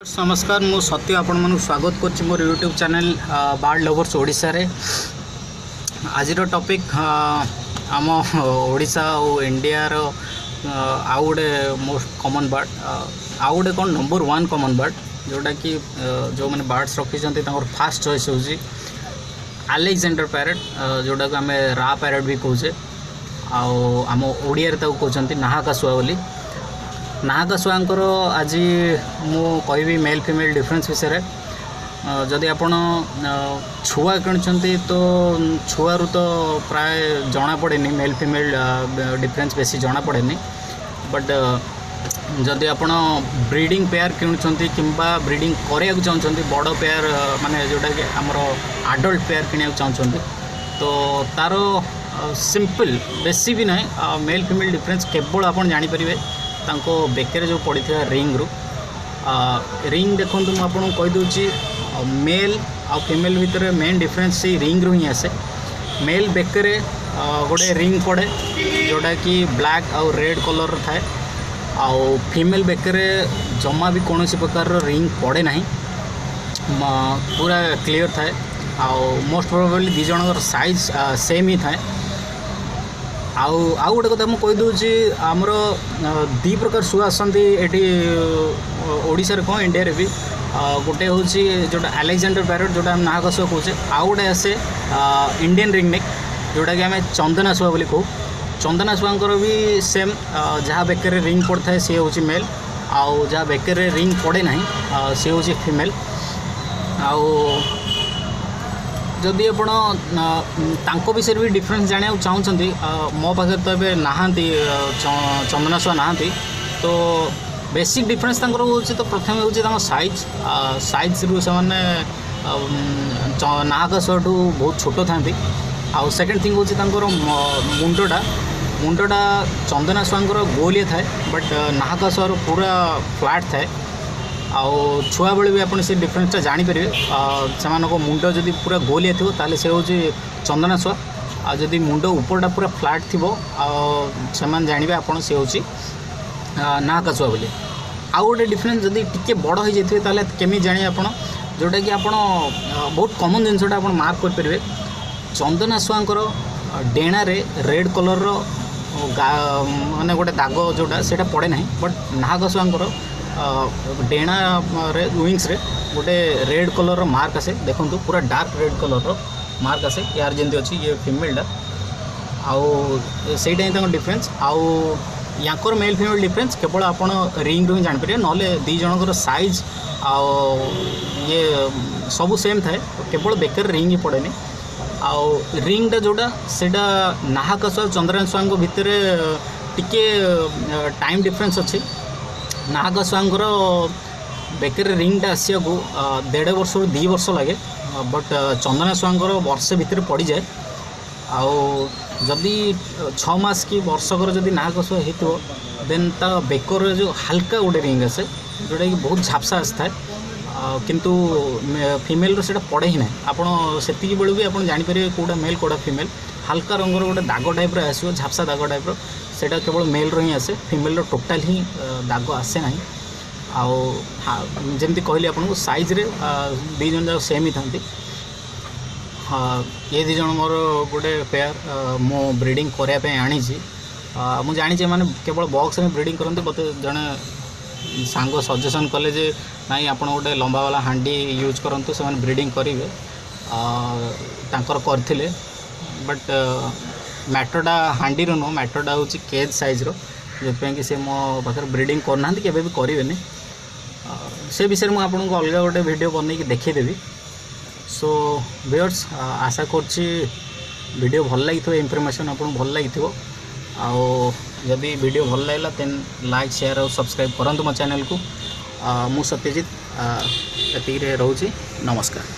नमस्कार मु सत्य आपण मन स्वागत कर मोर YouTube channel bird lovers Odisha रे। आज टॉपिक आम ओडिशा और इंडिया रो आउ गोटे मोस्ट कॉमन बर्ड आउ गोटे कौन नंबर 1 कॉमन बर्ड जोटा कि जो मैंने बर्ड्स रखी फास्ट चॉइस हूँ अलेक्जेंडर पैरेट जोटा को आम रा पैरेट भी कहे आम ओडिया कहते नाहाका सुआ बोली। नाहाका सुआंकर आज मु कहि मेल फीमेल डिफरेंस विषय जदि आपण छुआ किणुंट तो छुआरू तो प्राय जना पड़े मेल फीमेल डिफरेंस बेसी जना पड़े बट जदि आपण ब्रीडिंग पेयर किणुंट किंबा ब्रीडिंग करने चाहते बड़ पेयर माने जोटा कि आमर आडल्ट पेयर किणा चाहते तो तार सिंपल बेसी भी ना मेल फीमेल डिफरेंस केवल आप जानीपर तांको बेकरे जो पड़ी रिंग रू रिंग देखो मुझे आपको कहीदे मेल आ फीमेल भितर मेन डिफरेंस से रिंग रू ही आसे। मेल बेकरे गोटे रिंग पड़े जोटा कि ब्लैक आउ रेड कलर थाए आउ फीमेल बेकरे जमा भी कौन प्रकार रिंग पड़े ना पूरा क्लीयर थाए आउ मोस्ट प्रोबेबली दी जन साइज सेम ही थाए। आउ गोटे कथा मुझे कहीदे आमर दी प्रकार शुआ आसती ओडिशा कौन इंडिया रे भी गोटे हूँ जोटा अलेक्जेंडर पैरेट जोटा आम नाहाका सुआ कहे आउ गोटे आसे इंडियन रिंग नेक जोटा कि आम चंदना सुआ बोली कहू। चंदना सुआंकर भी सेम जहाँ बेकर रिंग पड़ता है सी हूँ मेल आउ जहाँ बेकर रिंग पड़े ना सी हूँ फीमेल। आउ जदि आप विषय भी डिफरेंस जाना चाहते मो पाखे तो ये नहांती चंदना सुआ नहांती तो बेसिक डिफरेंस हूँ तो प्रथम हूँ साइज साइज रू से नाहाका सुआ बहुत छोट था। आउ सेकेंड थिंग हूँ मुंडटा मुंडटा चंदना सुआंकर गोलिया थाए बट नाहाका सुआर पूरा फ्लैट थाए। आउ छुआ बेले भी आपन से डिफरेंसटा जानीपर से मुंड जदि पूरा गोलिया थो ताले से हूँ चंदना सुआ आ जदि मुंड उपरटा पूरा फ्लैट थी से जानवे आपन से हूँ नाहाका सुआ बोली। आउ गोटे डिफरेंस जदि टिके बड़ हो जाए ताले केमी जाने आप जोटा कि आप बहुत कॉमन जिनसटा आप मार्क करेंगे चंदना सुआंकर डेणा रे रेड कलर माने गोटे दाग जोटा से पड़े ना बट नाहाका सुआंकर डेणा रे विंग्स रे गोटे रेड कलर मार्क आसे देखो पूरा डार्क रेड कलर मार्क आसे यार जमी अच्छी ये फीमेलटा आउ सहीटा ही डिफरेंस। आउ याकर मेल फीमेल डिफरेंस केवल आप रिंग रू ही जानीपर ना दी जनकर साइज आउ ये सबू सेम थाए केवल बेकर रिंग ही पड़े आउ रिंगटा जोटा सेटा नाहाका सुआ चंद्रना सुआ भितर टिके टाइम डिफरेंस अच्छी। नाहाका सुआंकर बेकर रिंगटा आसिया को 1.5 वर्ष 2 वर्ष लगे बट चंदना सुआंकर वर्षे भितर पड़ जाए। आउ जदि 6 मास कि वर्षकर जदि नाहाका सुआ हो देन ता बेकर जो हल्का गोटे रिंग आसे जोटा कि बहुत झापसा आसता है किंतु फीमेल रो सेटा पड़े ही ना आपड़ से बेलू भी आप जानीपर कौटा मेल कौटा फीमेल हल्का रंगर गोटे दाग टाइप आसो झापसा दाग टाइप सेटा केवल मेल रो ही आसे फीमेल रो टोटाल ही दाग आसे ना। आउ जमती कहली आपको साइज रे दी जन जाक सेम ही था। ये दी जन मोर गोटे पेयर मो ब्रीडिंग करने आनी मुझे जानी मैंने केवल बॉक्स में ब्रीडिंग करते मत जड़े सांग सजेसन कले जे नाई आप गोटे लंबा वाला हांडी यूज करते से ब्रीडिंग करेंगे करते बट मैटरटा हांडी नुह मैटरटा हूँ केज साइज रोपाई कि से मो पाखे ब्रीडिंग करना केवे भी करेंगे से विषय में आपको अलग गोटे वीडियो बनई देखीदेवी। सो व्यूअर्स आशा करिडियो भल लगी इनफॉरमेशन आपको भल लगी आउ जदि वीडियो भल लगा तेन लाइक शेयर और सब्सक्राइब करूँ मो चैनल को। मु सत्यजित एति रोची नमस्कार।